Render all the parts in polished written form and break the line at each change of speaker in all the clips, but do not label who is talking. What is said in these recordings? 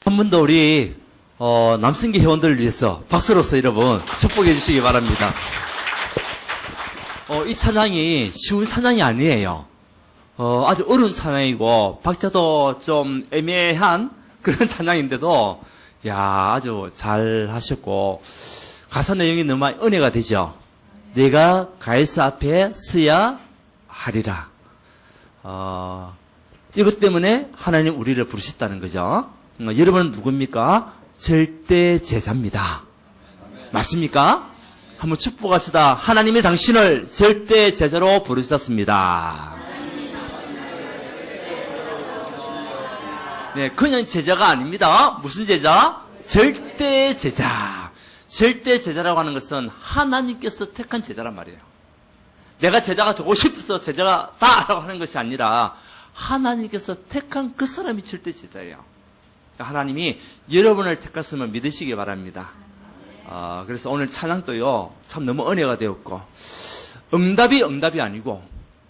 한 번 더 우리 남승기 회원들을 위해서 박수로서 여러분 축복해 주시기 바랍니다. 이 찬양이 쉬운 찬양이 아니에요. 아주 어려운 찬양이고 박자도 좀 애매한 그런 찬양인데도 아주 잘 하셨고 가사 내용이 너무 많이 은혜가 되죠. 내가 가이사 앞에 서야 하리라. 이것 때문에 하나님 우리를 부르셨다는 거죠. 여러분은 누굽니까? 절대 제자입니다. 맞습니까? 한번 축복합시다. 하나님이 당신을 절대 제자로 부르셨습니다. 네, 그냥 제자가 아닙니다. 무슨 제자? 절대 제자. 절대 제자라고 하는 것은 하나님께서 택한 제자란 말이에요. 내가 제자가 되고 싶어서 제자가 다라고 하는 것이 아니라 하나님께서 택한 그 사람이 절대 제자예요. 하나님이 여러분을 택했음을 믿으시기 바랍니다. 그래서 오늘 찬양도요, 참 너무 은혜가 되었고, 응답이 아니고,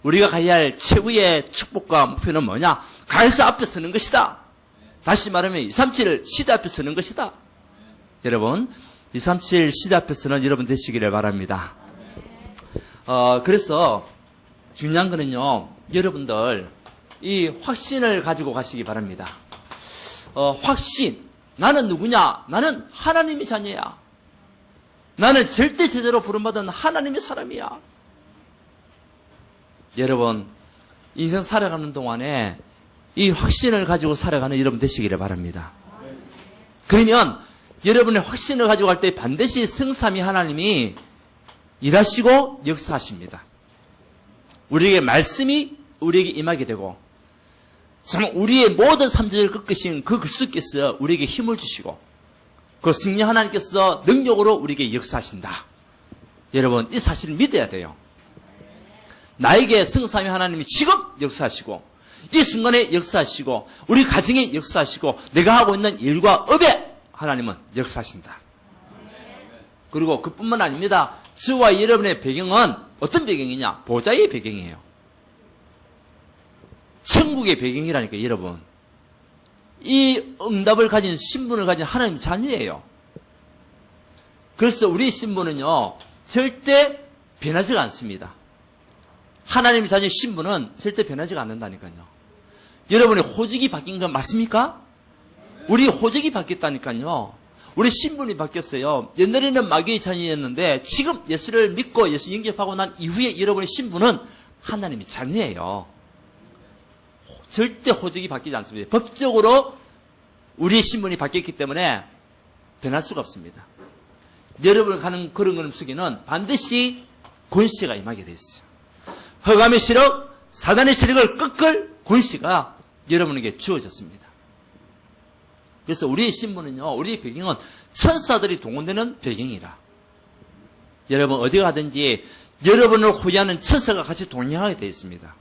우리가 가야 할 최후의 축복과 목표는 뭐냐? 가이사 앞에 서는 것이다. 다시 말하면 237 시대 앞에 서는 것이다. 여러분, 237 시대 앞에 서는 여러분 되시기를 바랍니다. 그래서 중요한 거는요, 여러분들, 이 확신을 가지고 가시기 바랍니다. 확신. 나는 누구냐? 나는 하나님의 자녀야. 나는 절대 제자로 부름받은 하나님의 사람이야. 여러분, 인생 살아가는 동안에 이 확신을 가지고 살아가는 여러분 되시기를 바랍니다. 그러면 여러분의 확신을 가지고 갈 때 반드시 성삼위 하나님이 일하시고 역사하십니다. 우리에게 말씀이 우리에게 임하게 되고 정말 우리의 모든 삶을 꺾으신 그 그리스도께서 우리에게 힘을 주시고 그 성령 하나님께서 능력으로 우리에게 역사하신다. 여러분, 이 사실을 믿어야 돼요. 나에게 성삼위 하나님이 지금 역사하시고 이 순간에 역사하시고 우리 가정에 역사하시고 내가 하고 있는 일과 업에 하나님은 역사하신다. 그리고 그뿐만 아닙니다. 저와 여러분의 배경은 어떤 배경이냐? 보좌의 배경이에요. 천국의 배경이라니까 여러분. 이 응답을 가진 신분을 가진 하나님 자녀예요. 그래서 우리 신분은요 절대 변하지가 않습니다. 하나님의 자녀의 신분은 절대 변하지가 않는다니까요. 여러분의 호적이 바뀐 건 맞습니까? 우리 호적이 바뀌었다니까요. 우리 신분이 바뀌었어요. 옛날에는 마귀의 자녀였는데 지금 예수를 믿고 예수 영접하고 난 이후에 여러분의 신분은 하나님의 자녀예요. 절대 호적이 바뀌지 않습니다. 법적으로 우리의 신분이 바뀌었기 때문에 변할 수가 없습니다. 여러분을 가는 그런 걸음 속에는 반드시 권세가 임하게 되어 있어요. 흑암의 세력, 사단의 세력을 꺾을 권세가 여러분에게 주어졌습니다. 그래서 우리의 신분은요, 우리의 배경은 천사들이 동원되는 배경이라. 여러분 어디 가든지 여러분을 호위하는 천사가 같이 동행하게 되어 있습니다.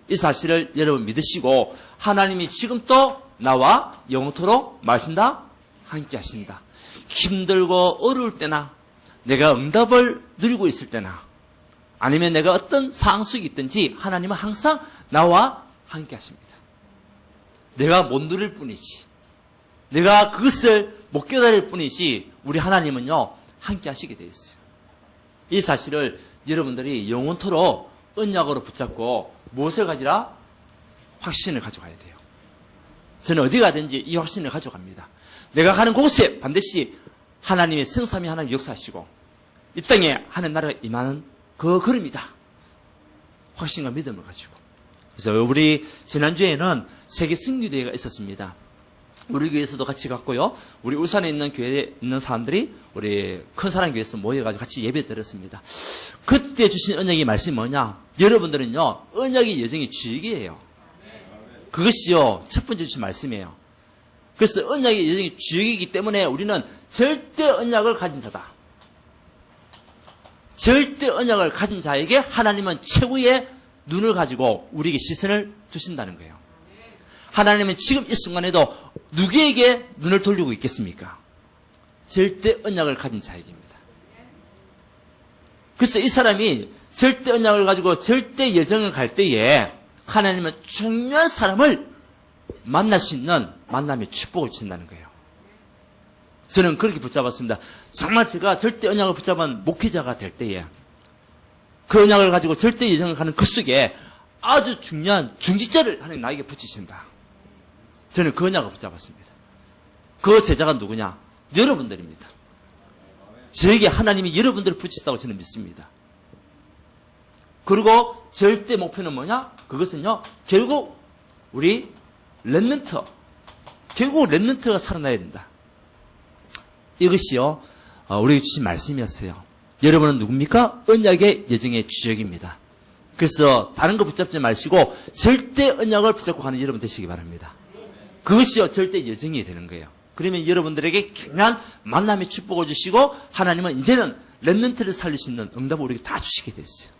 이 사실을 여러분 믿으시고 하나님이 지금 또 나와 영원토록 마신다 함께 하신다. 힘들고 어려울 때나 내가 응답을 누리고 있을 때나 아니면 내가 어떤 상황 속에 있든지 하나님은 항상 나와 함께 하십니다. 내가 못 누릴 뿐이지, 내가 그것을 못 깨달을 뿐이지 우리 하나님은요 함께 하시게 되어 있어요. 이 사실을 여러분들이 영원토록 언약으로 붙잡고 무엇을 가지라? 확신을 가져가야 돼요. 저는 어디 가든지 이 확신을 가져갑니다. 내가 가는 곳에 반드시 하나님의 성삼위 하나님 역사하시고 이 땅에 하는 나라가 임하는 그 걸음이다. 확신과 믿음을 가지고. 그래서 우리 지난주에는 세계 승리대회가 있었습니다. 우리 교회에서도 같이 갔고요. 우리 울산에 있는 교회에 있는 사람들이 우리 큰사랑교회에서 모여가지고 같이 예배 드렸습니다. 그때 주신 언약의 말씀이 뭐냐? 여러분들은요, 언약의 여정이 주역이에요. 그것이요, 첫 번째 주신 말씀이에요. 그래서 언약의 여정이 주역이기 때문에 우리는 절대 언약을 가진 자다. 절대 언약을 가진 자에게 하나님은 최후의 눈을 가지고 우리에게 시선을 두신다는 거예요. 하나님은 지금 이 순간에도 누구에게 눈을 돌리고 있겠습니까? 절대 언약을 가진 자에게입니다. 그래서 이 사람이 절대 언약을 가지고 절대 여정을 갈 때에 하나님은 중요한 사람을 만날 수 있는 만남의 축복을 주신다는 거예요. 저는 그렇게 붙잡았습니다. 정말 제가 절대 언약을 붙잡은 목회자가 될 때에 그 언약을 가지고 절대 예정을 가는 그 속에 아주 중요한 중직자를 하나님 나에게 붙이신다. 저는 그 언약을 붙잡았습니다. 그 제자가 누구냐? 여러분들입니다. 저에게 하나님이 여러분들을 붙이셨다고 저는 믿습니다. 그리고 절대 목표는 뭐냐? 그것은요, 결국 우리 렘넌트, 결국 렘넌트가 살아나야 된다. 이것이요, 우리에게 주신 말씀이었어요. 여러분은 누굽니까? 언약의 예정의 주역입니다. 그래서 다른 거 붙잡지 마시고 절대 언약을 붙잡고 가는 여러분 되시기 바랍니다. 그것이요, 절대 예정이 되는 거예요. 그러면 여러분들에게 중요한 만남의 축복을 주시고 하나님은 이제는 렘넌트를 살릴 수 있는 응답을 우리에게 다 주시게 됐어요.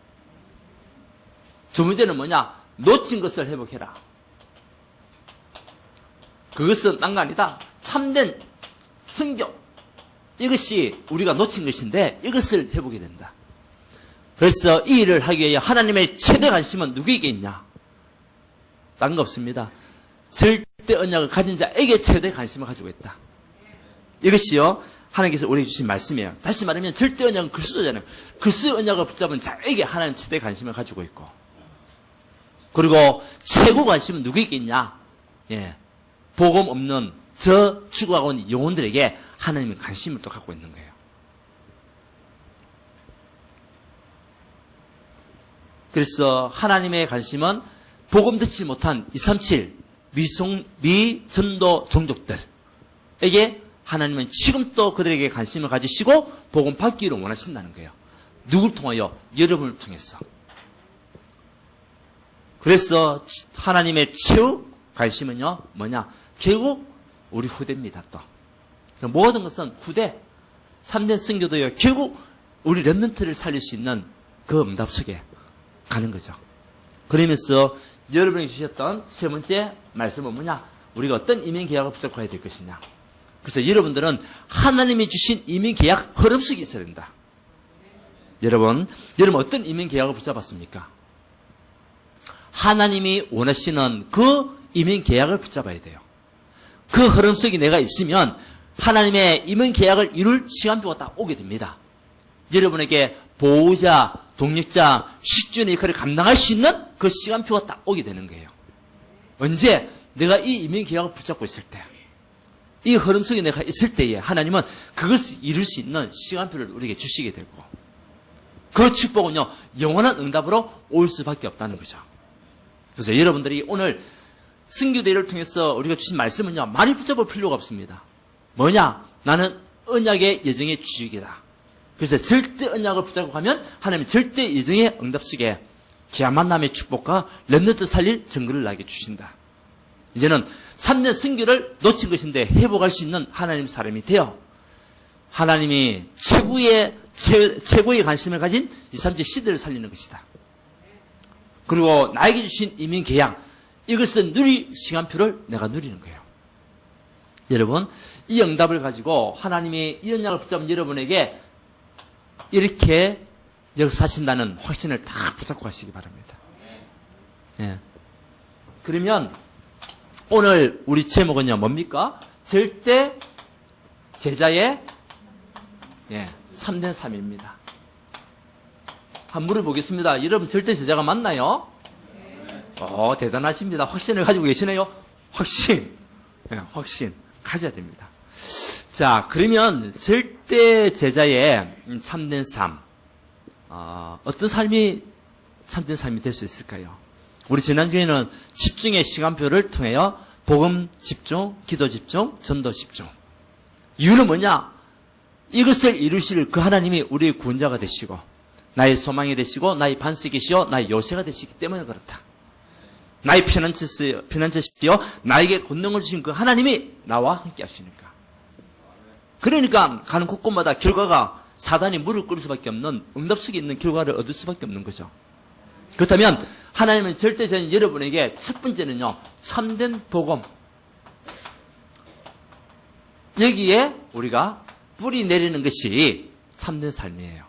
두 번째는 뭐냐? 놓친 것을 회복해라. 그것은 딴 거 아니다. 참된 성경. 이것이 우리가 놓친 것인데 이것을 회복해야 된다. 그래서 이 일을 하기 위해 하나님의 최대 관심은 누구에게 있냐? 딴 거 없습니다. 절대 언약을 가진 자에게 최대 관심을 가지고 있다. 이것이요, 하나님께서 우리에게 주신 말씀이에요. 다시 말하면 절대 언약은 그리스도잖아요. 그리스도의 언약을 붙잡은 자에게 하나님 최대 관심을 가지고 있고, 그리고 최고 관심은 누구에게 있냐? 예, 복음 없는 저 죽어가고 있는 영혼들에게 하나님의 관심을 또 갖고 있는 거예요. 그래서 하나님의 관심은 복음 듣지 못한 237 미전도 종족들에게 하나님은 지금 또 그들에게 관심을 가지시고 복음 받기를 원하신다는 거예요. 누굴 통하여? 여러분을 통해서. 그래서 하나님의 최후 관심은요, 뭐냐? 결국 우리 후대입니다, 또. 모든 것은 후대, 참된 선교도요, 결국 우리 렘넌트를 살릴 수 있는 그 응답 속에 가는 거죠. 그러면서 여러분이 주셨던 세 번째 말씀은 뭐냐? 우리가 어떤 이민 계약을 붙잡고 가야 될 것이냐? 그래서 여러분들은 하나님이 주신 이민 계약 흐름 속에 있어야 된다. 여러분 어떤 이민 계약을 붙잡았습니까? 하나님이 원하시는 그 이민 계약을 붙잡아야 돼요. 그 흐름 속에 내가 있으면 하나님의 이민 계약을 이룰 시간표가 딱 오게 됩니다. 여러분에게 보호자, 동력자, 식주인의 역할을 감당할 수 있는 그 시간표가 딱 오게 되는 거예요. 언제? 내가 이 이민 계약을 붙잡고 있을 때, 이 흐름 속에 내가 있을 때에 하나님은 그것을 이룰 수 있는 시간표를 우리에게 주시게 되고, 그 축복은요, 영원한 응답으로 올 수밖에 없다는 거죠. 그래서 여러분들이 오늘 선교대회를 통해서 우리가 주신 말씀은요, 많이 붙잡을 필요가 없습니다. 뭐냐? 나는 언약의 예정의 주역이다. 그래서 절대 언약을 붙잡고 가면 하나님이 절대 예정의 응답 속에 귀한 만남의 축복과 렘넌트 살릴 증거를 나에게 주신다. 이제는 참된 선교를 놓친 것인데 회복할 수 있는 하나님 사람이 되어 하나님이 최고의 관심을 가진 237 시대를 살리는 것이다. 그리고 나에게 주신 이민 계약, 이것은 누릴 시간표를 내가 누리는 거예요. 여러분, 이 응답을 가지고 하나님이 이 언약을 붙잡은 여러분에게 이렇게 역사하신다는 확신을 다 붙잡고 가시기 바랍니다. 예. 그러면 오늘 우리 제목은요, 뭡니까? 절대 제자의 참된 삶입니다. 한번 물어보겠습니다. 여러분 절대 제자가 맞나요? 대단하십니다. 확신을 가지고 계시네요. 확신. 확신 가져야 됩니다. 자, 그러면 절대 제자의 참된 삶, 어떤 삶이 참된 삶이 될 수 있을까요? 우리 지난주에는 집중의 시간표를 통하여 복음 집중, 기도 집중, 전도 집중. 이유는 뭐냐? 이것을 이루실 그 하나님이 우리의 구원자가 되시고 나의 소망이 되시고 나의 반석이시여 나의 요새가 되시기 때문에 그렇다. 나의 피난처시여 나에게 권능을 주신 그 하나님이 나와 함께 하시니까. 그러니까 가는 곳곳마다 결과가 사단이 무릎 꿇을 수밖에 없는 응답 속에 있는 결과를 얻을 수밖에 없는 거죠. 그렇다면 하나님은 절대 저는 여러분에게 첫 번째는요, 참된 복음. 여기에 우리가 뿌리 내리는 것이 참된 삶이에요.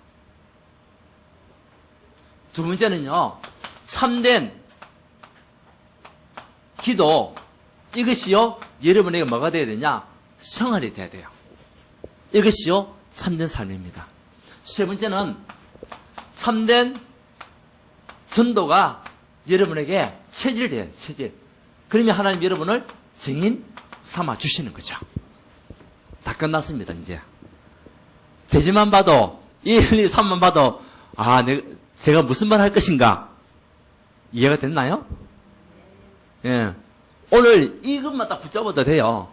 두 번째는요, 참된 기도, 이것이요, 여러분에게 뭐가 돼야 되냐? 생활이 돼야 돼요. 이것이요, 참된 삶입니다. 세 번째는 참된 전도가 여러분에게 체질돼야 돼요, 체질. 그러면 하나님 여러분을 증인 삼아 주시는 거죠. 다 끝났습니다, 이제. 되지만 봐도, 1, 2, 3만 봐도, 제가 무슨 말 할 것인가? 이해가 됐나요? 예. 오늘 이것만 딱 붙잡아도 돼요.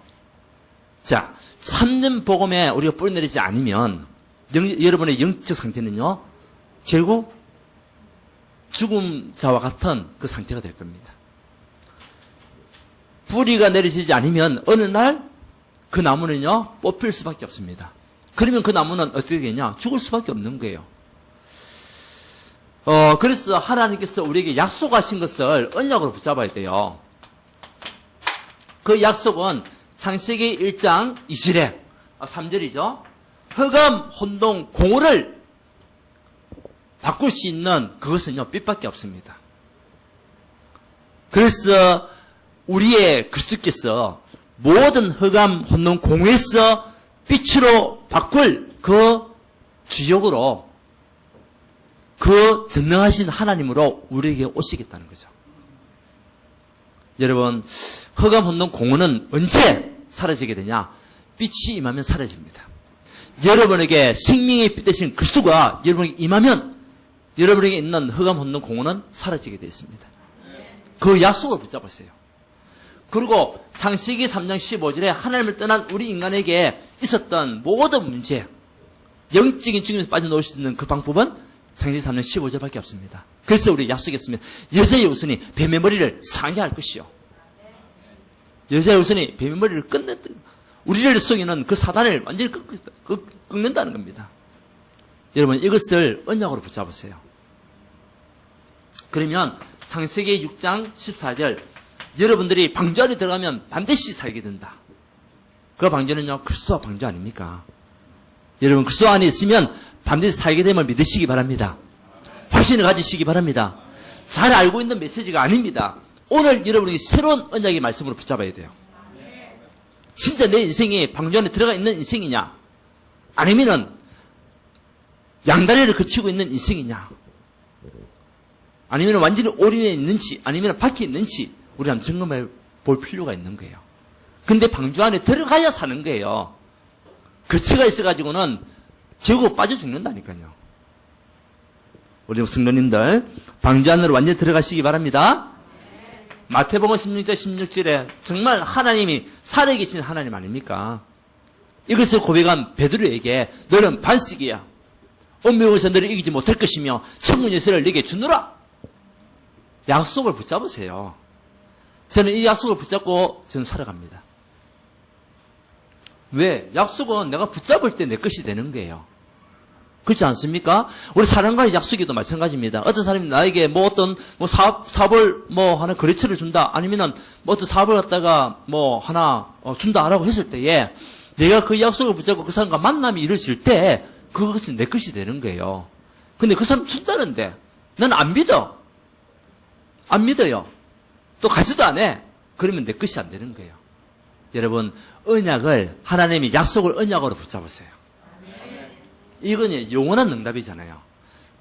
자, 참된 복음에 우리가 뿌리내리지 않으면, 여러분의 영적 상태는요, 결국 죽음 자와 같은 그 상태가 될 겁니다. 뿌리가 내려지지 않으면 어느 날 그 나무는요, 뽑힐 수밖에 없습니다. 그러면 그 나무는 어떻게 되냐? 죽을 수밖에 없는 거예요. 그래서 하나님께서 우리에게 약속하신 것을 언약으로 붙잡아야 돼요. 그 약속은 창세기 1장 2절에, 3절이죠. 흑암, 혼동, 공허를 바꿀 수 있는 그것은요, 빛밖에 없습니다. 그래서 우리의 그리스도께서 모든 흑암, 혼동, 공허에서 빛으로 바꿀 그 주역으로 그 전능하신 하나님으로 우리에게 오시겠다는 거죠. 여러분, 흑암, 혼동, 공허는 언제 사라지게 되냐? 빛이 임하면 사라집니다. 여러분에게 생명의 빛 대신 그리스도가 여러분에게 임하면 여러분에게 있는 흑암, 혼동, 공허는 사라지게 되어 있습니다. 그 약속을 붙잡으세요. 그리고 창세기 3장 15절에 하나님을 떠난 우리 인간에게 있었던 모든 문제, 영적인 죽음에서 빠져나올 수 있는 그 방법은 창세기 3장 15절밖에 없습니다. 그래서 우리 약속했습니다. 여자의 우선이 뱀의 머리를 상해할 것이요. 여자의 우선이 뱀의 머리를 우리를 속이는 그 사단을 완전히 꺾는다는 겁니다. 여러분, 이것을 언약으로 붙잡으세요. 그러면 창세기 6장 14절, 여러분들이 방주 안에 들어가면 반드시 살게 된다. 그 방주는요, 그리스도와 방주 아닙니까? 여러분, 그리스도 안에 있으면 반드시 살게 됨을 믿으시기 바랍니다. 확신을 가지시기 바랍니다. 잘 알고 있는 메시지가 아닙니다. 오늘 여러분이 새로운 언약의 말씀으로 붙잡아야 돼요. 진짜 내 인생이 방주 안에 들어가 있는 인생이냐? 아니면은 양다리를 거치고 있는 인생이냐? 아니면 완전히 올인해 있는지, 아니면 밖에 있는지, 우리 한번 점검해 볼 필요가 있는 거예요. 근데 방주 안에 들어가야 사는 거예요. 거치가 있어가지고는 결국 빠져 죽는다니까요. 우리 성도님들, 방주 안으로 완전히 들어가시기 바랍니다. 마태복음 16장 16절에 정말 하나님이 살아계신 하나님 아닙니까? 이것을 고백한 베드로에게 너는 반석이야. 운명에서 너를 이기지 못할 것이며 천군 열쇠를 네게 주노라. 약속을 붙잡으세요. 저는 이 약속을 붙잡고 저는 살아갑니다. 왜? 약속은 내가 붙잡을 때 내 것이 되는 거예요. 그렇지 않습니까? 우리 사람과의 약속에도 마찬가지입니다. 어떤 사람이 나에게 사업을 하나 거래처를 준다. 아니면은 어떤 사업을 갖다가 하나 준다 라고 했을 때에 내가 그 약속을 붙잡고 그 사람과 만남이 이루어질 때 그것은 내 것이 되는 거예요. 근데 그 사람 준다는데 나는 안 믿어. 안 믿어요. 또 가지도 안 해. 그러면 내 것이 안 되는 거예요. 여러분, 언약을, 하나님이 약속을 언약으로 붙잡으세요. 이건 영원한 응답이잖아요.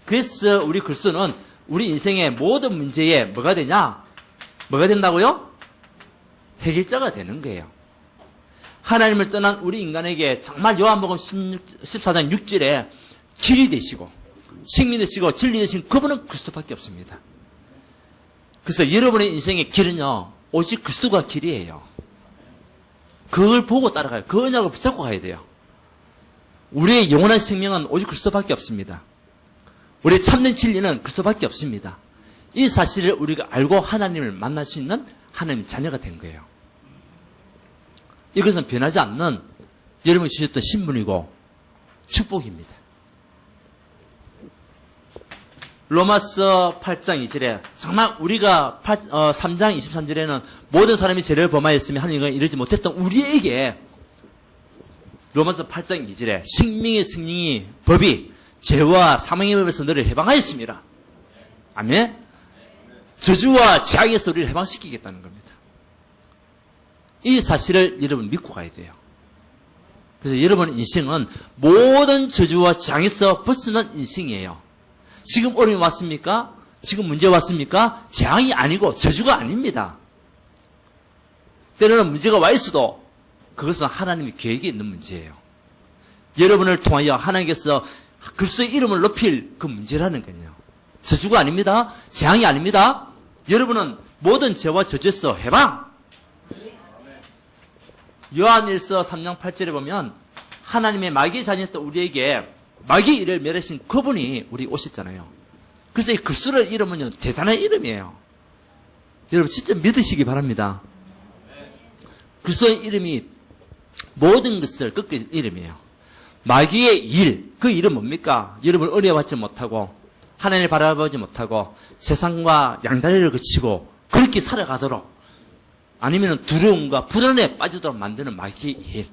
그래서 우리 그리스도는 우리 인생의 모든 문제에 뭐가 되냐? 뭐가 된다고요? 해결자가 되는 거예요. 하나님을 떠난 우리 인간에게 정말 요한복음 14장 6절에 길이 되시고 생명 되시고 진리 되신 그분은 그리스도밖에 없습니다. 그래서 여러분의 인생의 길은요, 오직 그리스도가 길이에요. 그걸 보고 따라가요. 그 언약을 붙잡고 가야 돼요. 우리의 영원한 생명은 오직 그리스도밖에 없습니다. 우리의 참된 진리는 그리스도밖에 없습니다. 이 사실을 우리가 알고 하나님을 만날 수 있는 하나님 자녀가 된 거예요. 이것은 변하지 않는 여러분이 주셨던 신분이고 축복입니다. 로마서 8장 2절에 정말 우리가 3장 23절에는 모든 사람이 죄를 범하였으며 하나님과 이르지 못했던 우리에게 로마서 8장 2절에 생명의 승리의 법이 죄와 사망의 법에서 너를 해방하였습니다. 아멘. 저주와 죄악에서 우리를 해방시키겠다는 겁니다. 이 사실을 여러분 믿고 가야 돼요. 그래서 여러분의 인생은 모든 저주와 재앙에서 벗어난 인생이에요. 지금 어려움이 왔습니까? 지금 문제 왔습니까? 재앙이 아니고 저주가 아닙니다. 때로는 문제가 와 있어도 그것은 하나님의 계획에 있는 문제예요. 여러분을 통하여 하나님께서 그리스도의 이름을 높일 그 문제라는 거예요. 저주가 아닙니다. 재앙이 아닙니다. 여러분은 모든 죄와 저주에서 해방. 요한일서 3장 8절에 보면 하나님의 마귀의 자녀였던 우리에게 마귀의 일을 멸하신 그분이 우리 오셨잖아요. 그래서 이 그리스도의 이름은요 대단한 이름이에요. 여러분 진짜 믿으시기 바랍니다. 그리스도의 이름이 모든 것을 꺾는 이름이에요. 마귀의 일, 그 일은 뭡니까? 여러분 어려워하지 못하고 하나님을 바라보지 못하고 세상과 양다리를 거치고 그렇게 살아가도록 아니면 두려움과 불안에 빠지도록 만드는 마귀의 일.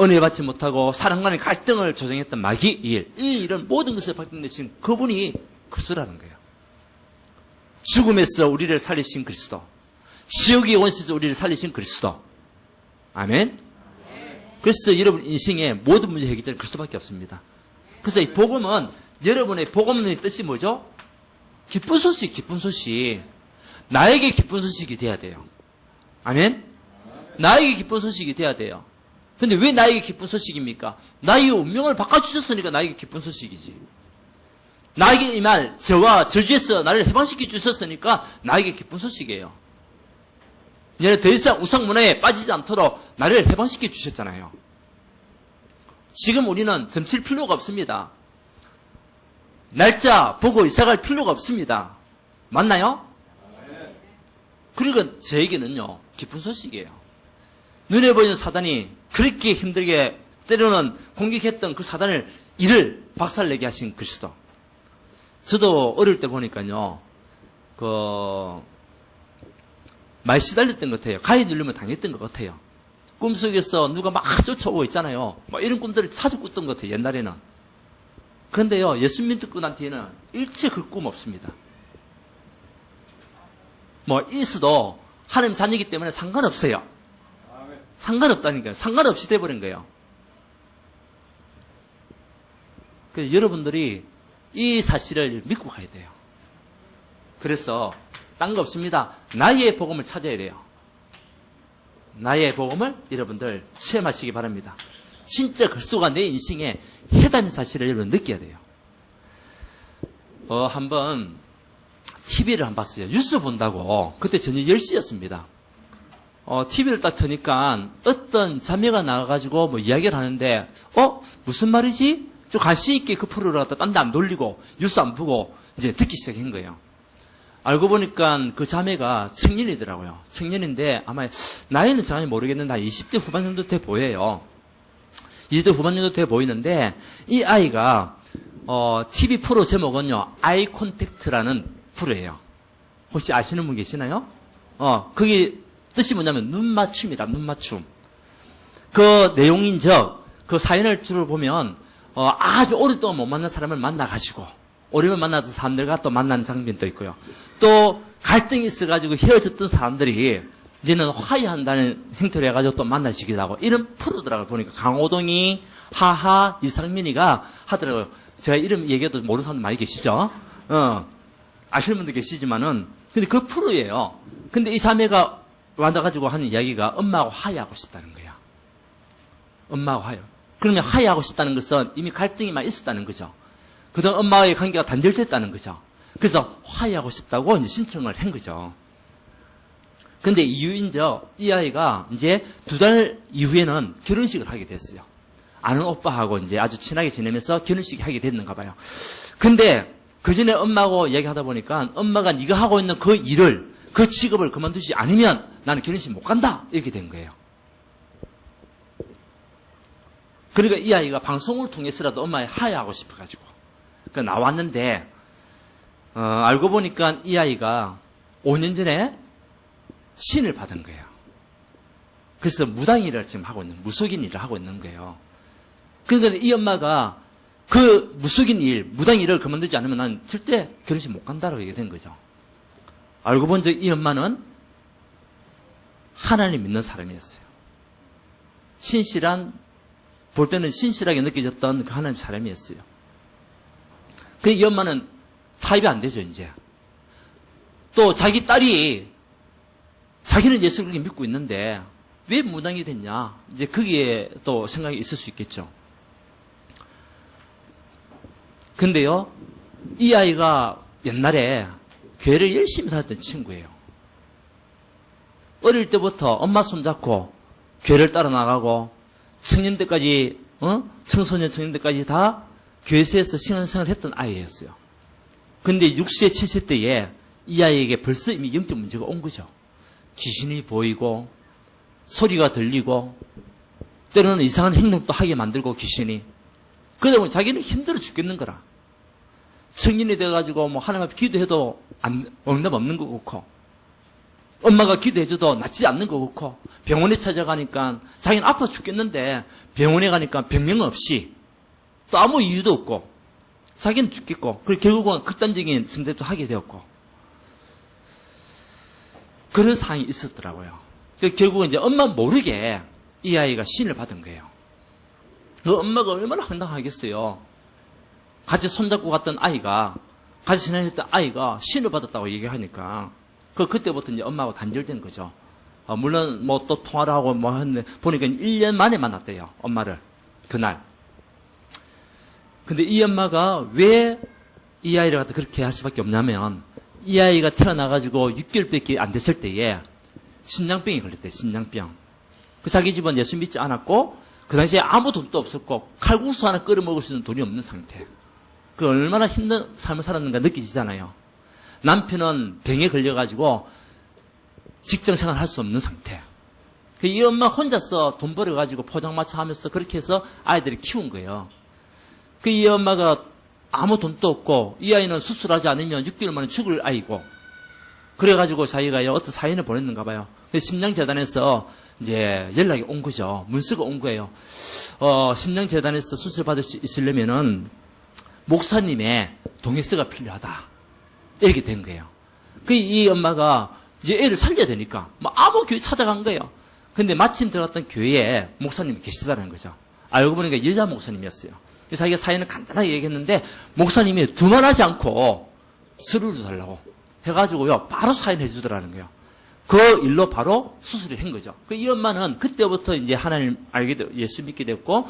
은혜 받지 못하고 사람간의 갈등을 조성했던 마귀의 일. 이 일은 모든 것을 바꿔내신 그분이 그리스도라는 거예요. 죽음에서 우리를 살리신 그리스도. 지옥의 원수에서 우리를 살리신 그리스도. 아멘? 그래서 여러분 인생의 모든 문제 해결자는 그리스도밖에 없습니다. 그래서 이 복음은 여러분의 복음의 뜻이 뭐죠? 기쁜 소식, 기쁜 소식. 나에게 기쁜 소식이 돼야 돼요. 아멘? 나에게 기쁜 소식이 돼야 돼요. 근데 왜 나에게 기쁜 소식입니까? 나의 운명을 바꿔주셨으니까 나에게 기쁜 소식이지. 나에게 이 말, 저와 저주에서 나를 해방시켜 주셨으니까 나에게 기쁜 소식이에요. 이제는 더 이상 우상문화에 빠지지 않도록 나를 해방시켜 주셨잖아요. 지금 우리는 점칠 필요가 없습니다. 날짜 보고 이사갈 필요가 없습니다. 맞나요? 그러니까 저에게는요 기쁜 소식이에요. 눈에 보이는 사단이 그렇게 힘들게 때로는 공격했던 그 사단을 이를 박살내게 하신 그리스도. 저도 어릴 때 보니까요 많이 시달렸던 것 같아요. 가위 눌리면 당했던 것 같아요. 꿈속에서 누가 막 쫓아오고 있잖아요. 막 이런 꿈들을 자주 꿨던 것 같아요. 옛날에는. 그런데요 예수 믿고 난 뒤에는 일체 그 꿈 없습니다. 뭐 있어도 하나님 자녀이기 때문에 상관없어요. 상관없다니까요. 상관없이 돼버린 거예요. 그래서 여러분들이 이 사실을 믿고 가야 돼요. 그래서 딴 거 없습니다. 나의 복음을 찾아야 돼요. 나의 복음을 여러분들 체험하시기 바랍니다. 진짜 그리스도가 내 인생에 해당의 사실을 여러분 느껴야 돼요. 한번 TV를 한번 봤어요. 뉴스 본다고. 그때 저녁 10시였습니다. TV를 딱 트니까 어떤 자매가 나와가지고 뭐 이야기를 하는데, 무슨 말이지? 좀 관심 있게 그 프로를 갖다 딴 데 안 돌리고, 뉴스 안 보고, 이제 듣기 시작한 거예요. 알고 보니까 그 자매가 청년이더라고요. 청년인데, 아마 나이는 정확히 모르겠는데, 한 20대 후반 정도 돼 보여요. 20대 후반 정도 돼 보이는데, 이 아이가, TV 프로 제목은요, 아이 콘택트라는 프로예요. 혹시 아시는 분 계시나요? 그게 뜻이 뭐냐면 눈맞춤이다. 눈맞춤. 그 내용인적 그 사연을 주로 보면 아주 오랫동안 못 만난 사람을 만나가지고 오래만 만나서 사람들과 또 만나는 장면도 있고요. 또 갈등이 있어가지고 헤어졌던 사람들이 이제는 화해한다는 행태를 해가지고 또 만나시기도 하고 이런 프로더라고요. 보니까 강호동이, 하하, 이상민이가 하더라고요. 제가 이름 얘기해도 모르는 사람들 많이 계시죠? 아시는 분도 계시지만은 근데 그 프로예요. 근데 이 자매가 와가지고 하는 이야기가 엄마하고 화해하고 싶다는 거야. 엄마하고 화해. 그러면 화해하고 싶다는 것은 이미 갈등이 많이 있었다는 거죠. 그동안 엄마와의 관계가 단절됐다는 거죠. 그래서 화해하고 싶다고 이제 신청을 한 거죠. 근데 이유인적 이 아이가 이제 2달 이후에는 결혼식을 하게 됐어요. 아는 오빠하고 이제 아주 친하게 지내면서 결혼식을 하게 됐는가 봐요. 근데 그 전에 엄마하고 이야기하다 보니까 엄마가 네가 하고 있는 그 일을 그 직업을 그만두지 않으면 나는 결혼식 못 간다 이렇게 된 거예요. 그러니까 이 아이가 방송을 통해서라도 엄마에 화해하고 싶어가지고 나왔는데 알고 보니까 이 아이가 5년 전에 신을 받은 거예요. 그래서 무당 일을 지금 하고 있는 무속인 일을 하고 있는 거예요. 그러니까 이 엄마가 그 무속인 일, 무당 일을 그만두지 않으면 난 절대 결혼식 못 간다라고 얘기된 거죠. 알고 본 적 이 엄마는 하나님 믿는 사람이었어요. 볼 때는 신실하게 느껴졌던 그 하나님 사람이었어요. 그 이 엄마는 타협이 안 되죠, 이제. 또 자기 딸이 자기는 예수를 그렇게 믿고 있는데 왜 무당이 됐냐? 이제 거기에 또 생각이 있을 수 있겠죠. 근데요, 이 아이가 옛날에 교회를 열심히 다녔던 친구예요. 어릴 때부터 엄마 손잡고 교회를 따라 나가고 청년들까지, 청소년 청년들까지 다 교회에서 신앙생활을 했던 아이였어요. 근데 60세, 70세에 이 아이에게 벌써 이미 영적 문제가 온 거죠. 귀신이 보이고 소리가 들리고 때로는 이상한 행동도 하게 만들고 귀신이. 그러다 보니 자기는 힘들어 죽겠는 거라. 청년이 돼가지고 뭐 하나님 앞에 기도해도 응답 없는 거 그렇고 엄마가 기도해줘도 낫지 않는 거 그렇고 병원에 찾아가니까 자기는 아파 죽겠는데 병원에 가니까 병명 없이 또 아무 이유도 없고 자기는 죽겠고 그리고 결국은 극단적인 선택도 하게 되었고 그런 상황이 있었더라고요. 결국은 이제 엄마 모르게 이 아이가 신을 받은 거예요. 그 엄마가 얼마나 황당하겠어요. 같이 손잡고 갔던 아이가, 같이 지내했던 아이가 신을 받았다고 얘기하니까, 그때부터 이제 엄마하고 단절된 거죠. 물론 뭐 또 통화를 하고 뭐 했는데, 보니까 1년 만에 만났대요. 엄마를. 그날. 근데 이 엄마가 왜 이 아이를 갖다 그렇게 할 수밖에 없냐면, 이 아이가 태어나가지고 6개월밖에 안 됐을 때에 심장병이 걸렸대요. 심장병. 자기 집은 예수 믿지 않았고, 그 당시에 아무 돈도 없었고, 칼국수 하나 끓여 먹을 수 있는 돈이 없는 상태. 그 얼마나 힘든 삶을 살았는가 느끼시잖아요. 남편은 병에 걸려가지고 직장 생활 할 수 없는 상태. 이 엄마 혼자서 돈 벌어가지고 포장마차 하면서 그렇게 해서 아이들을 키운 거예요. 이 엄마가 아무 돈도 없고 이 아이는 수술하지 않으면 6개월 만에 죽을 아이고 그래가지고 자기가 어떤 사연을 보냈는가 봐요. 심장재단에서 이제 연락이 온 거죠. 문서가 온 거예요. 심장재단에서 수술 받을 수 있으려면은 목사님의 동의서가 필요하다. 이렇게 된 거예요. 이 엄마가 이제 애를 살려야 되니까 아무 교회 찾아간 거예요. 근데 마침 들어갔던 교회에 목사님이 계시다는 거죠. 알고 보니까 여자 목사님이었어요. 자기가 사연을 간단하게 얘기했는데 목사님이 두말하지 않고 서류를 달라고 해가지고요. 바로 사인해 주더라는 거예요. 그 일로 바로 수술을 한 거죠. 이 엄마는 그때부터 이제 하나님 알게 되고 예수 믿게 됐고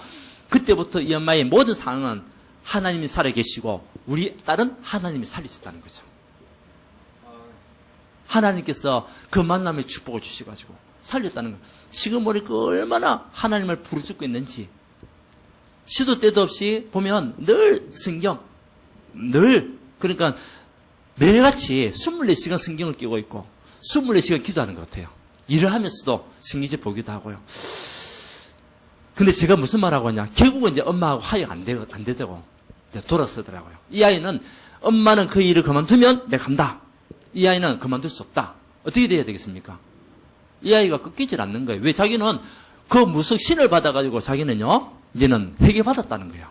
그때부터 이 엄마의 모든 상황은 하나님이 살아계시고 우리 딸은 하나님이 살리셨다는 거죠. 하나님께서 그 만남의 축복을 주셔가지고 살렸다는 거예요. 지금 보니까 얼마나 하나님을 부르짖고 있는지 시도 때도 없이 보면 늘 성경 늘 그러니까 매일같이 24시간 성경을 끼고 있고 24시간 기도하는 것 같아요. 일을 하면서도 성경책 보기도 하고요. 근데 제가 무슨 말하고 하냐 결국은 이제 엄마하고 화해가 안 되더라고 이제 돌아서더라고요. 이 아이는 엄마는 그 일을 그만두면 내가 간다. 이 아이는 그만둘 수 없다. 어떻게 돼야 되겠습니까? 이 아이가 꺾이질 않는 거예요. 왜? 자기는 그 무속 신을 받아가지고 자기는요 이제는 회개받았다는 거예요.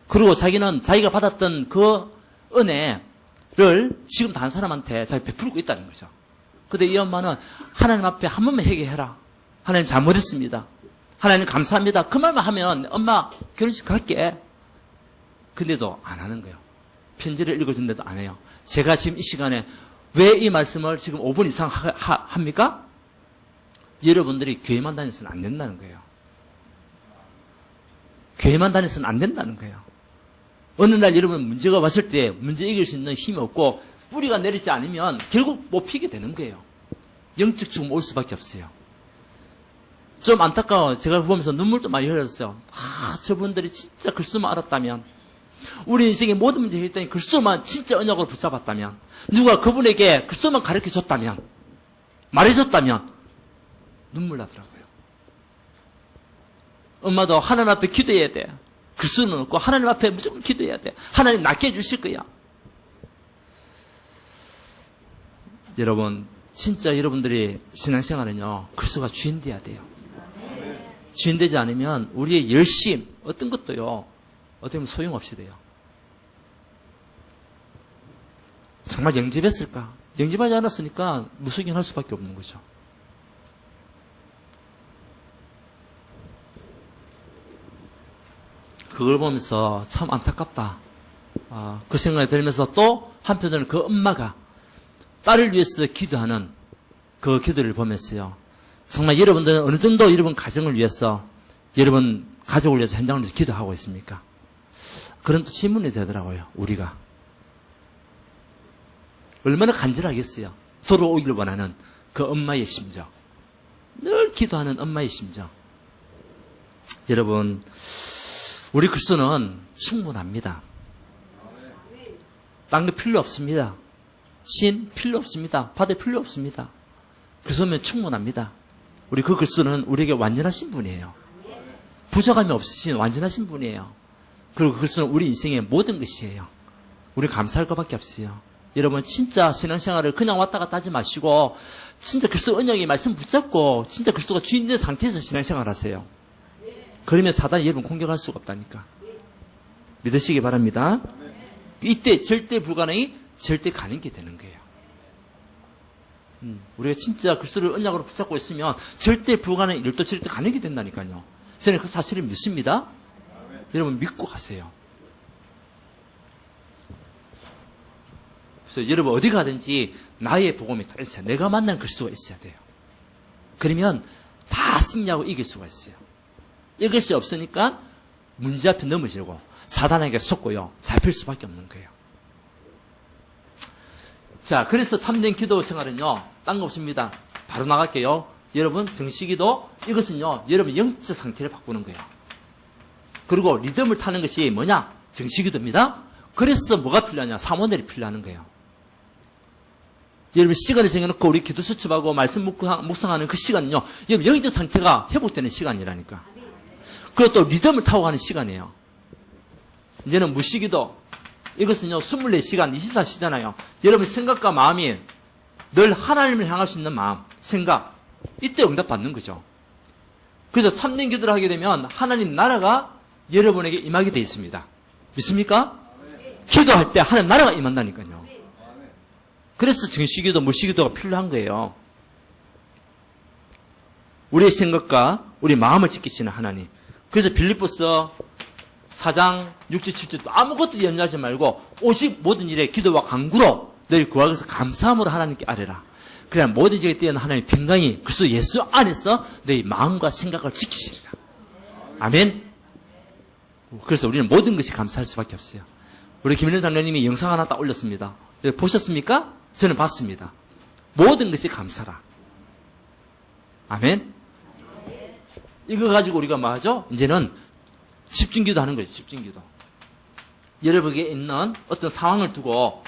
그리고 자기는 자기가 받았던 그 은혜를 지금 다른 사람한테 자기 베풀고 있다는 거죠. 근데 이 엄마는 하나님 앞에 한 번만 회개해라. 하나님 잘못했습니다. 하나님 감사합니다. 그 말만 하면 엄마 결혼식 갈게. 근데도 안 하는 거예요. 편지를 읽어준데도 안 해요. 제가 지금 이 시간에 왜 이 말씀을 지금 5분 이상 합니까? 여러분들이 교회만 다녀서는 안 된다는 거예요. 교회만 다녀서는 안 된다는 거예요. 어느 날 여러분 문제가 왔을 때 문제 이길 수 있는 힘이 없고 뿌리가 내리지 않으면 결국 못 피게 되는 거예요. 영적 죽음 올 수밖에 없어요. 좀 안타까워. 제가 보면서 눈물도 많이 흘렸어요. 저분들이 진짜 글수만 알았다면 우리 인생의 모든 문제 해결했더니 글수만 진짜 언약으로 붙잡았다면 누가 그분에게 글수만 가르쳐줬다면 말해줬다면 눈물 나더라고요. 엄마도 하나님 앞에 기도해야 돼. 글수는 없고 하나님 앞에 무조건 기도해야 돼. 하나님 낫게 해주실 거야. 여러분 진짜 여러분들이 신앙생활은요 글수가 주인 돼야 돼요. 주인 되지 않으면 우리의 열심 어떤 것도요 어떻게 보면 소용없이 돼요. 정말 영접했을까? 영접하지 않았으니까 무속인 할 수밖에 없는 거죠. 그걸 보면서 참 안타깝다. 그 생각이 들면서 또 한편으로는 그 엄마가 딸을 위해서 기도하는 그 기도를 보면서요. 정말 여러분들은 어느 정도 여러분 가정을 위해서, 여러분 가족을 위해서 현장을 위해서 기도하고 있습니까? 그런 또 질문이 되더라고요, 우리가. 얼마나 간절하겠어요. 돌아오기를 원하는 그 엄마의 심정. 늘 기도하는 엄마의 심정. 여러분, 우리 그리스도는 충분합니다. 딴 거 필요 없습니다. 신 필요 없습니다. 받을 필요 없습니다. 그리스도면 충분합니다. 우리 그 그리스도는 우리에게 완전하신 분이에요. 부족함이 없으신 완전하신 분이에요. 그리고 그리스도는 우리 인생의 모든 것이에요. 우리 감사할 것밖에 없어요. 여러분 진짜 신앙생활을 그냥 왔다 갔다 하지 마시고 진짜 그리스도 언약의 말씀 붙잡고 진짜 그리스도가 주인 된 상태에서 신앙생활 하세요. 그러면 사단이 여러분 공격할 수가 없다니까. 믿으시기 바랍니다. 이때 절대 불가능이 절대 가능이 되는 거예요. 우리가 진짜 그리스도를 언약으로 붙잡고 있으면 절대 불가능한 일도 절대 가능이 된다니까요. 저는 그 사실을 믿습니다. 여러분 믿고 가세요. 그래서 여러분 어디 가든지 나의 복음이 다 있어요. 내가 만난 그리스도가 있어야 돼요. 그러면 다 승리하고 이길 수가 있어요. 이것이 없으니까 문제 앞에 넘어지고 사단에게 속고요. 잡힐 수밖에 없는 거예요. 자, 그래서 참된 기도 생활은요. 딴 거 없습니다. 바로 나갈게요. 여러분 정식기도 이것은요. 여러분 영적 상태를 바꾸는 거예요. 그리고 리듬을 타는 것이 뭐냐? 정식기도입니다. 그래서 뭐가 필요하냐? 사모넬이 필요한 거예요. 여러분 시간을 정해놓고 우리 기도 수첩하고 말씀 묵상하는 그 시간은요. 여러분 영적 상태가 회복되는 시간이라니까. 그리고 또 리듬을 타고 가는 시간이에요. 이제는 무시기도 이것은요 24시간 24시잖아요. 여러분 생각과 마음이 늘 하나님을 향할 수 있는 마음, 생각 이때 응답받는 거죠. 그래서 참된 기도를 하게 되면 하나님 나라가 여러분에게 임하게 되어 있습니다. 믿습니까? 기도할 때 하나님 나라가 임한다니까요. 그래서 정식기도 무시기도가 필요한 거예요. 우리의 생각과 우리 마음을 지키시는 하나님. 그래서 빌립보서 4장 6절 7절도 아무것도 연주하지 말고 오직 모든 일에 기도와 간구로 너희 구하고서 감사함으로 하나님께 아뢰라. 그래야 모든 일에 뛰어난 하나님의 평강이 그리스도 예수 안에서 너희 마음과 생각을 지키시리라. 아멘. 그래서 우리는 모든 것이 감사할 수밖에 없어요. 우리 김일현 장로님이 영상 하나 딱 올렸습니다. 보셨습니까? 저는 봤습니다. 모든 것이 감사라. 아멘. 이거 가지고 우리가 뭐 하죠? 이제는 집중기도 하는 거예요. 집중기도. 여러분에게 있는 어떤 상황을 두고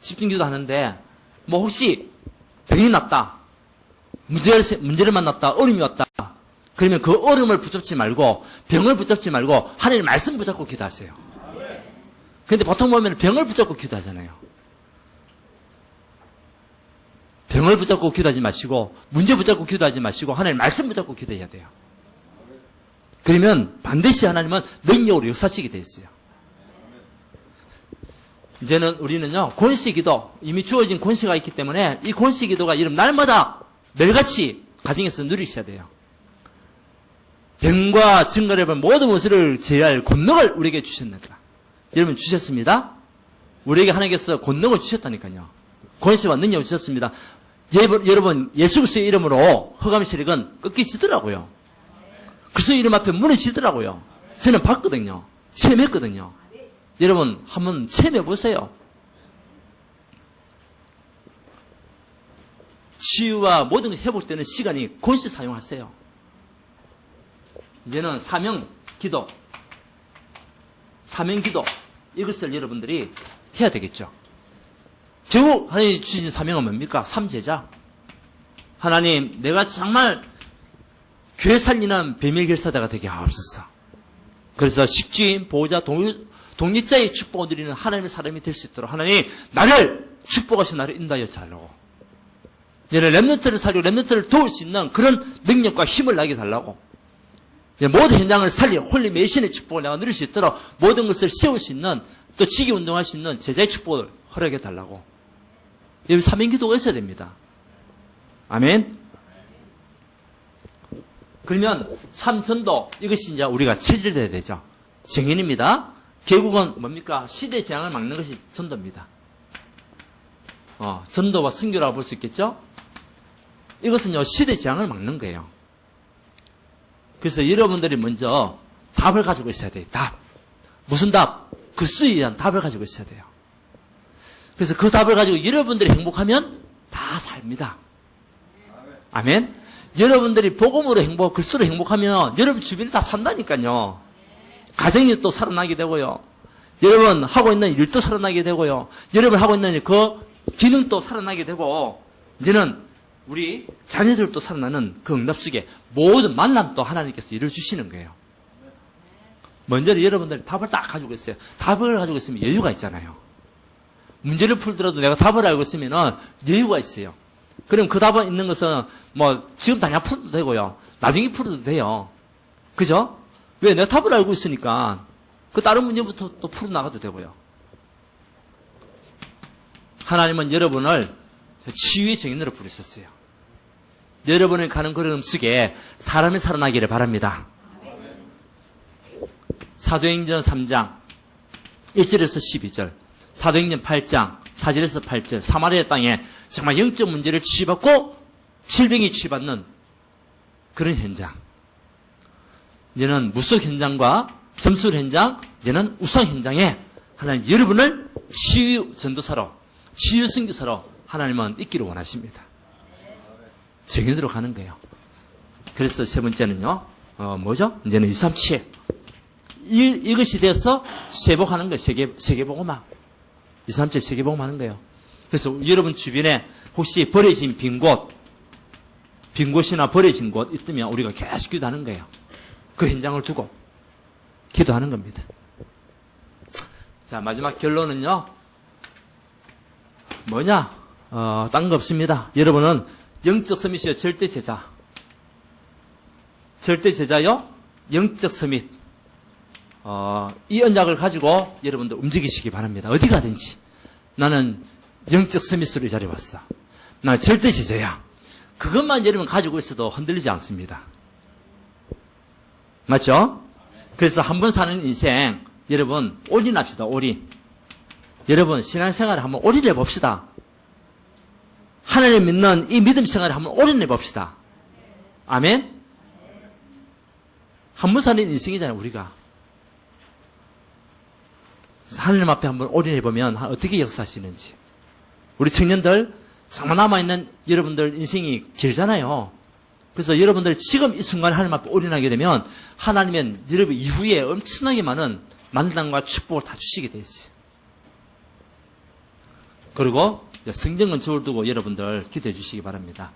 집중기도 하는데 뭐 혹시 병이 났다. 문제를 만났다. 어려움이 왔다. 그러면 그 어려움을 붙잡지 말고 병을 붙잡지 말고 하나님의 말씀 붙잡고 기도하세요. 그런데 보통 보면 병을 붙잡고 기도하잖아요. 병을 붙잡고 기도하지 마시고 문제 붙잡고 기도하지 마시고 하나님의 말씀 붙잡고 기도해야 돼요. 그러면 반드시 하나님은 능력으로 역사하시게 되어 있어요. 이제는 우리는요, 권세기도, 이미 주어진 권세가 있기 때문에 이 권세기도가 여러분 날마다 매일같이 가정에서 누리셔야 돼요. 병과 증거를 모든 것을 제어할 권능을 우리에게 주셨느니라. 여러분 주셨습니다. 우리에게 하나님께서 권능을 주셨다니까요. 권세와 능력을 주셨습니다. 여러분 예수 그리스도의 이름으로 흑암의 세력은 꺾이지더라고요. 그리스도 이름 앞에 무너지더라고요. 저는 봤거든요. 체험했거든요. 여러분 한번 체험해 보세요. 치유와 모든 것이 회복되는 시간이 권세 사용하세요. 이제는 사명 기도 이것을 여러분들이 해야 되겠죠. 결국 하나님이 주신 사명은 뭡니까? 삼제자. 하나님 내가 정말 교회 살리는 비밀결사자가 되게 하옵소서. 그래서 식주인, 보호자, 독립자의 축복을 누리는 하나님의 사람이 될 수 있도록 하나님 나를 축복하신 나를 인도하여 달라고. 얘는 렘넌트를 살리고 렘넌트를 도울 수 있는 그런 능력과 힘을 나게 달라고. 모든 현장을 살리고 홀리 메신의 축복을 내가 누릴 수 있도록 모든 것을 세울 수 있는 또 지기 운동할 수 있는 제자의 축복을 허락해 달라고. 여기 사명기도가 있어야 됩니다. 아멘. 그러면 참전도 이것이 이제 우리가 체질돼야 되죠. 정인입니다. 결국은 뭡니까? 시대 재앙을 막는 것이 전도입니다. 전도와 선교라고 볼 수 있겠죠? 이것은요, 시대 재앙을 막는 거예요. 그래서 여러분들이 먼저 답을 가지고 있어야 돼요. 답. 무슨 답? 그 수에 의한 답을 가지고 있어야 돼요. 그래서 그 답을 가지고 여러분들이 행복하면 다 삽니다. 아멘? 여러분들이 복음으로 행복, 글쓰로 행복하면 여러분 주변이 다 산다니까요. 가정이 또 살아나게 되고요. 여러분 하고 있는 일도 살아나게 되고요. 여러분 하고 있는 그 기능도 살아나게 되고, 이제는 우리 자녀들도 살아나는 그 응답 속에 모든 만남도 하나님께서 이루어주시는 거예요. 먼저 여러분들이 답을 딱 가지고 있어요. 답을 가지고 있으면 여유가 있잖아요. 문제를 풀더라도 내가 답을 알고 있으면 여유가 있어요. 그럼 그 답은 있는 것은 뭐 지금 당장 풀어도 되고요. 나중에 풀어도 돼요. 그죠? 왜? 내가 답을 알고 있으니까 그 다른 문제부터 또 풀어나가도 되고요. 하나님은 여러분을 치유의 정인으로 부르셨어요. 여러분이 가는 걸음 속에 사람이 살아나기를 바랍니다. 사도행전 3장 1절에서 12절, 사도행전 8장 4절에서 8절, 사마리아 땅에 정말 영적 문제를 치유받고 질병이 치유받는 그런 현장. 이제는 무속 현장과 점술 현장, 이제는 우상 현장에 하나님 여러분을 치유 전도사로, 치유 선교사로 하나님은 있기를 원하십니다. 정인으로 가는 거예요. 그래서 세 번째는요, 뭐죠? 이제는 237. 이것이 돼서 세복하는 거예요. 세계복음화. 237 세계복음 하는 거예요. 그래서 여러분 주변에 혹시 버려진 빈곳이나 버려진 곳 있으면 우리가 계속 기도하는 거예요. 그 현장을 두고 기도하는 겁니다. 자, 마지막 결론은요, 뭐냐? 딴 거 없습니다. 여러분은 영적 서밋이요, 절대 제자. 절대 제자요, 영적 서밋. 이 언약을 가지고 여러분들 움직이시기 바랍니다. 어디 가든지. 나는 영적 서밋으로 이 자리에 왔어. 나 절대 제자야. 그것만 여러분 가지고 있어도 흔들리지 않습니다. 맞죠? 그래서 한 번 사는 인생, 여러분, 올인합시다, 올인. 여러분, 신앙생활을 한번 올인해 봅시다. 하나님 믿는 이 믿음 생활을 한번 올인해 봅시다. 아멘? 한 번 사는 인생이잖아요, 우리가. 하나님 앞에 한번 올인해 보면 어떻게 역사하시는지. 우리 청년들, 정말 남아있는 여러분들 인생이 길잖아요. 그래서 여러분들 지금 이 순간에 하나님 앞에 올인하게 되면 하나님은 여러분 이후에 엄청나게 많은 만남과 축복을 다 주시게 돼 있어요. 그리고 성경 건축을 두고 여러분들 기도해 주시기 바랍니다.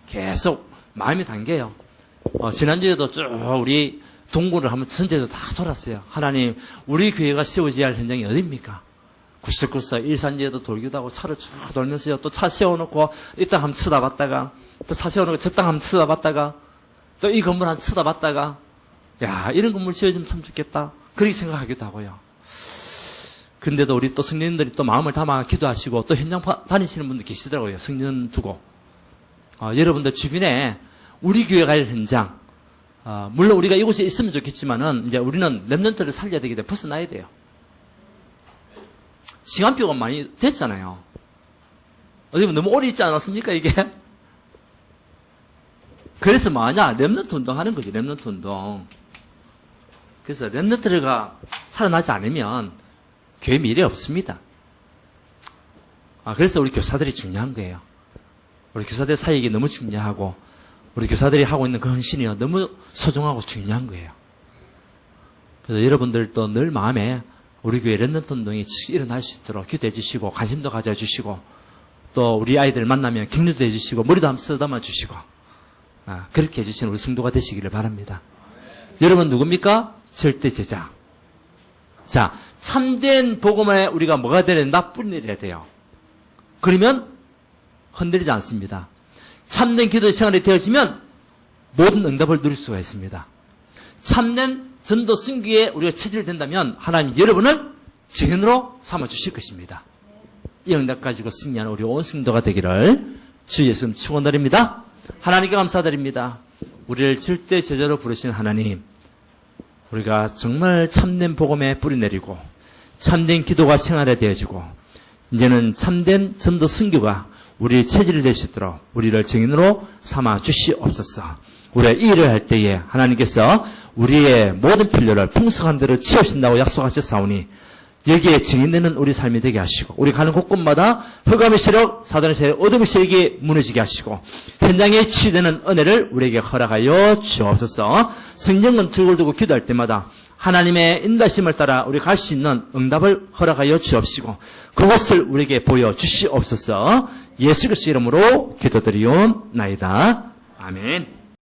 계속 마음이 당겨요. 지난주에도 쭉 우리 동굴을 한번 전체에서 다 돌았어요. 하나님, 우리 교회가 세워져야 할 현장이 어디입니까? 구석구석 일산지에도 돌기도 하고 차를 쭉 돌면서요. 또 차 세워놓고 이 땅 한번 쳐다봤다가 또 차 세워놓고 저 땅 한번 쳐다봤다가 또 이 건물 한번 쳐다봤다가, 야, 이런 건물 지어지면 참 좋겠다. 그렇게 생각하기도 하고요. 근데도 우리 또 성령님들이 또 마음을 담아 기도하시고 또 현장 다니시는 분들 계시더라고요. 성령 두고. 여러분들 주변에 우리 교회가 할 현장, 물론 우리가 이곳에 있으면 좋겠지만은 이제 우리는 렘넌트를 살려야 되기 때문에 벗어나야 돼요. 시간표가 많이 됐잖아요. 어디 보면 너무 오래 있지 않았습니까, 이게? 그래서 뭐하냐? 렘넌트 운동 하는 거지, 렘넌트 운동. 그래서 렘넌트가 살아나지 않으면 교회 미래 없습니다. 그래서 우리 교사들이 중요한 거예요. 우리 교사들 사역이 너무 중요하고, 우리 교사들이 하고 있는 그 헌신이 너무 소중하고 중요한 거예요. 그래서 여러분들도 늘 마음에 우리 교회 렘넌트 운동이 일어날 수 있도록 기도해 주시고, 관심도 가져주시고, 또 우리 아이들 만나면 격려도 해주시고, 머리도 한번 쓰다듬어 주시고, 그렇게 해주시는 우리 성도가 되시기를 바랍니다. 여러분 누굽니까? 절대 제자. 자, 참된 복음에 우리가 뭐가 되야 된다? 뿌리내려야 돼요. 그러면 흔들리지 않습니다. 참된 기도의 생활이 되어지면 모든 응답을 누릴 수가 있습니다. 참된 전도 승기에 우리가 체질이 된다면 하나님 여러분을 증인으로 삼아주실 것입니다. 이 응답 가지고 승리하는 우리 온 성도가 되기를 주 예수님 축원드립니다. 하나님께 감사드립니다. 우리를 절대 제자로 부르신 하나님, 우리가 정말 참된 복음에 뿌리 내리고 참된 기도가 생활에 되어지고 이제는 참된 전도 선교가 우리의 체질이 될 수 있도록 우리를 증인으로 삼아 주시옵소서. 우리가 이 일을 할 때에 하나님께서 우리의 모든 필요를 풍성한 대로 채우신다고 약속하셨사오니 여기에 증인되는 우리 삶이 되게 하시고 우리 가는 곳곳마다 흑암의 세력, 사단의 세력, 어둠의 세력이 무너지게 하시고 현장에 치유되는 은혜를 우리에게 허락하여 주옵소서. 성경은 두고 두고 기도할 때마다 하나님의 인도하심을 따라 우리 갈 수 있는 응답을 허락하여 주옵시고 그것을 우리에게 보여주시옵소서. 예수 그리스도 이름으로 기도드리옵나이다. 아멘.